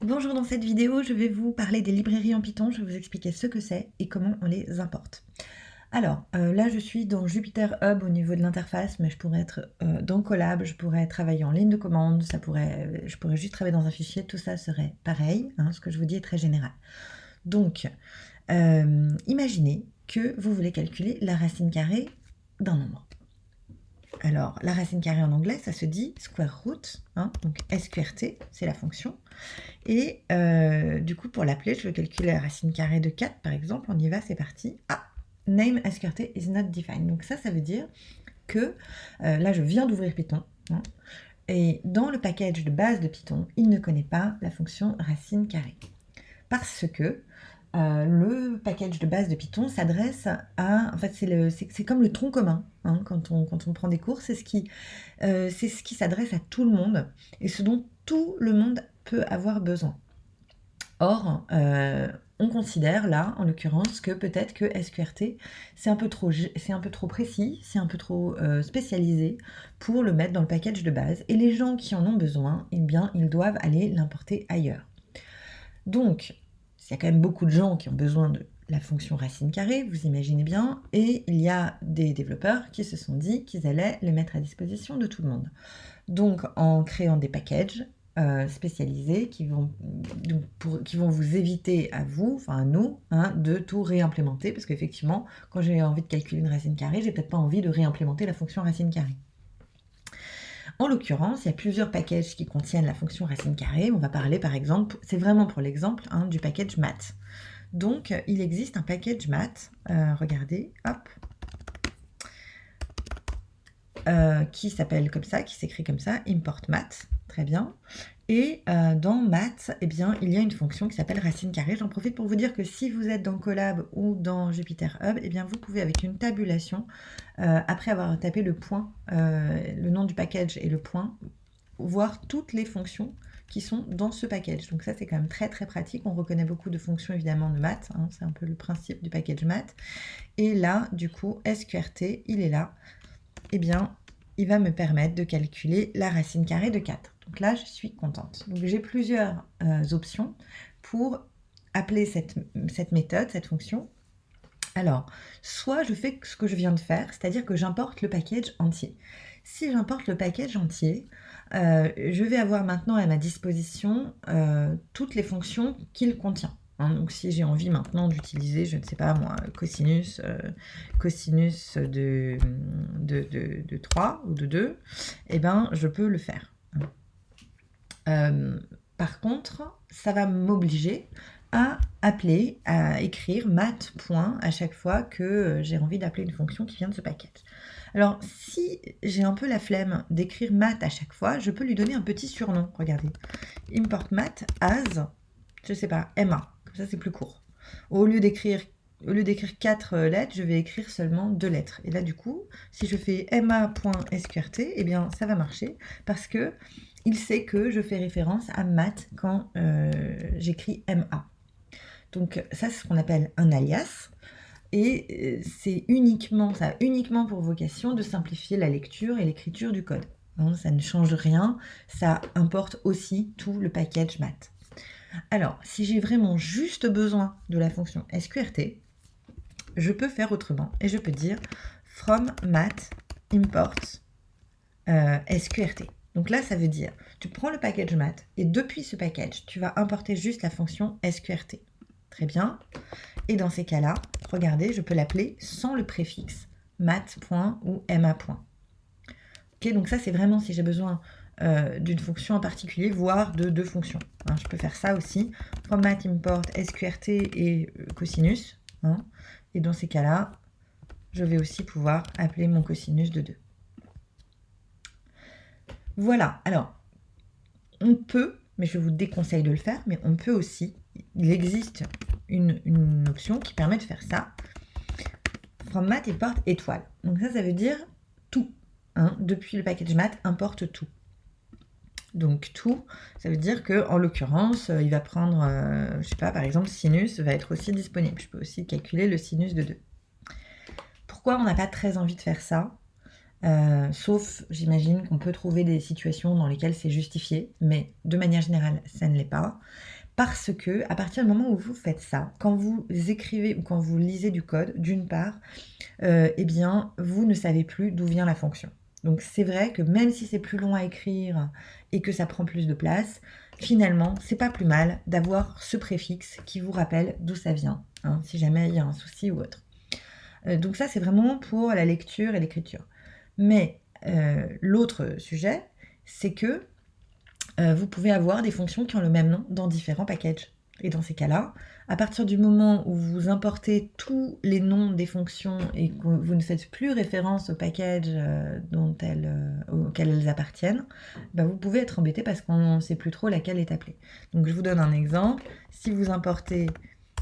Bonjour, dans cette vidéo, je vais vous parler des librairies en Python, je vais vous expliquer ce que c'est et comment on les importe. Alors, là je suis dans Jupyter Hub au niveau de l'interface, mais je pourrais être dans Colab, je pourrais travailler en ligne de commande, je pourrais juste travailler dans un fichier, tout ça serait pareil, hein, ce que je vous dis est très général. Donc, imaginez que vous voulez calculer la racine carrée d'un nombre. Alors, la racine carrée en anglais, ça se dit square root, hein, donc SQRT, c'est la fonction. Et du coup, pour l'appeler, je veux calculer la racine carrée de 4, par exemple. On y va, c'est parti. Ah, name SQRT is not defined. Donc ça veut dire que là, je viens d'ouvrir Python. Hein, et dans le package de base de Python, il ne connaît pas la fonction racine carrée. Parce que le package de base de Python s'adresse à... En fait, c'est comme le tronc commun. Hein, quand on prend des cours, c'est ce qui s'adresse à tout le monde et ce dont tout le monde peut avoir besoin. Or, on considère là, en l'occurrence, que peut-être que SQRT, c'est un peu trop précis, c'est un peu trop spécialisé pour le mettre dans le package de base. Et les gens qui en ont besoin, eh bien, ils doivent aller l'importer ailleurs. Donc, il y a quand même beaucoup de gens qui ont besoin de la fonction racine carrée, vous imaginez bien, et il y a des développeurs qui se sont dit qu'ils allaient le mettre à disposition de tout le monde. Donc, en créant des packages spécialisés qui vont vous éviter à vous, enfin à nous, hein, de tout réimplémenter, parce qu'effectivement, quand j'ai envie de calculer une racine carrée, j'ai peut-être pas envie de réimplémenter la fonction racine carrée. En l'occurrence, il y a plusieurs packages qui contiennent la fonction racine carrée. On va parler par exemple, c'est vraiment pour l'exemple, hein, du package math. Donc, il existe un package math, regardez, hop, qui s'appelle comme ça, qui s'écrit comme ça, import math, très bien. Et dans math, eh bien, il y a une fonction qui s'appelle racine carrée. J'en profite pour vous dire que si vous êtes dans Colab ou dans Jupyter Hub, eh bien, vous pouvez, avec une tabulation, après avoir tapé le point, le nom du package et le point, voir toutes les fonctions qui sont dans ce package. Donc ça, c'est quand même très très pratique. On reconnaît beaucoup de fonctions évidemment de maths, hein, c'est un peu le principe du package math. Et là, du coup, SQRT, il est là. Eh bien, il va me permettre de calculer la racine carrée de 4. Donc là, je suis contente. Donc j'ai plusieurs options pour appeler cette méthode, cette fonction. Alors, soit je fais ce que je viens de faire, c'est-à-dire que j'importe le package entier. Si j'importe le package entier, je vais avoir maintenant à ma disposition toutes les fonctions qu'il contient. Hein, donc si j'ai envie maintenant d'utiliser, je ne sais pas moi, cosinus de 3 ou de 2, eh ben, je peux le faire. Par contre, ça va m'obliger à écrire math point à chaque fois que j'ai envie d'appeler une fonction qui vient de ce package. Alors, si j'ai un peu la flemme d'écrire math à chaque fois, je peux lui donner un petit surnom. Regardez, import math as, je sais pas, MA. Comme ça, c'est plus court. Au lieu d'écrire 4 lettres, je vais écrire seulement 2 lettres. Et là, du coup, si je fais ma.sqrt, eh bien, ça va marcher parce que il sait que je fais référence à math quand j'écris MA. Donc ça, c'est ce qu'on appelle un alias. Et ça a uniquement pour vocation de simplifier la lecture et l'écriture du code. Hein, ça ne change rien, ça importe aussi tout le package math. Alors, si j'ai vraiment juste besoin de la fonction SQRT, je peux faire autrement et je peux dire from math import SQRT. Donc là, ça veut dire, tu prends le package math et depuis ce package, tu vas importer juste la fonction SQRT. Très bien. Et dans ces cas-là, regardez, je peux l'appeler sans le préfixe math. Ou ma. Ok, donc ça, c'est vraiment si j'ai besoin d'une fonction en particulier, voire de 2 fonctions. Hein, je peux faire ça aussi. From math import SQRT et cosinus. Hein, et dans ces cas-là, je vais aussi pouvoir appeler mon cosinus de 2. Voilà, alors, on peut, mais je vous déconseille de le faire, mais on peut aussi, il existe une option qui permet de faire ça. From math import étoile. Donc ça veut dire tout. Hein, depuis le package math, importe tout. Donc tout, ça veut dire que en l'occurrence, il va prendre, je sais pas, par exemple, sinus va être aussi disponible. Je peux aussi calculer le sinus de 2. Pourquoi on n'a pas très envie de faire ça ? Sauf, j'imagine qu'on peut trouver des situations dans lesquelles c'est justifié, mais de manière générale, ça ne l'est pas. Parce que à partir du moment où vous faites ça, quand vous écrivez ou quand vous lisez du code, d'une part, eh bien, vous ne savez plus d'où vient la fonction. Donc c'est vrai que même si c'est plus long à écrire et que ça prend plus de place, finalement, c'est pas plus mal d'avoir ce préfixe qui vous rappelle d'où ça vient, hein, si jamais il y a un souci ou autre. Donc ça, c'est vraiment pour la lecture et l'écriture. Mais l'autre sujet, c'est que vous pouvez avoir des fonctions qui ont le même nom dans différents packages. Et dans ces cas-là, à partir du moment où vous importez tous les noms des fonctions et que vous ne faites plus référence au package auquel elles appartiennent, bah vous pouvez être embêté parce qu'on ne sait plus trop laquelle est appelée. Donc je vous donne un exemple. Si vous importez,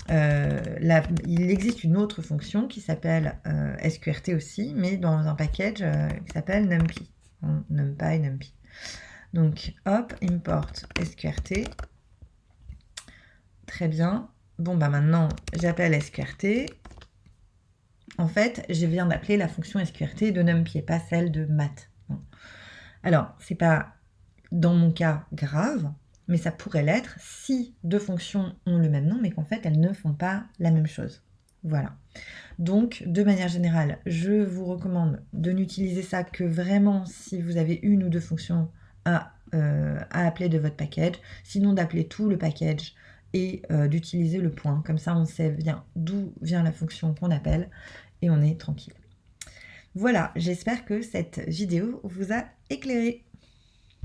il existe une autre fonction qui s'appelle SQRT aussi, mais dans un package qui s'appelle NumPy. NumPy, NumPy. Donc, hop, import SQRT. Très bien. Bon, bah maintenant, j'appelle SQRT. En fait, je viens d'appeler la fonction SQRT de NumPy et pas celle de math. Bon. Alors, c'est pas, dans mon cas, grave, mais ça pourrait l'être si deux fonctions ont le même nom, mais qu'en fait, elles ne font pas la même chose. Voilà. Donc, de manière générale, je vous recommande de n'utiliser ça que vraiment si vous avez une ou deux fonctions à appeler de votre package, sinon d'appeler tout le package et d'utiliser le point. Comme ça, on sait bien d'où vient la fonction qu'on appelle et on est tranquille. Voilà, j'espère que cette vidéo vous a éclairé.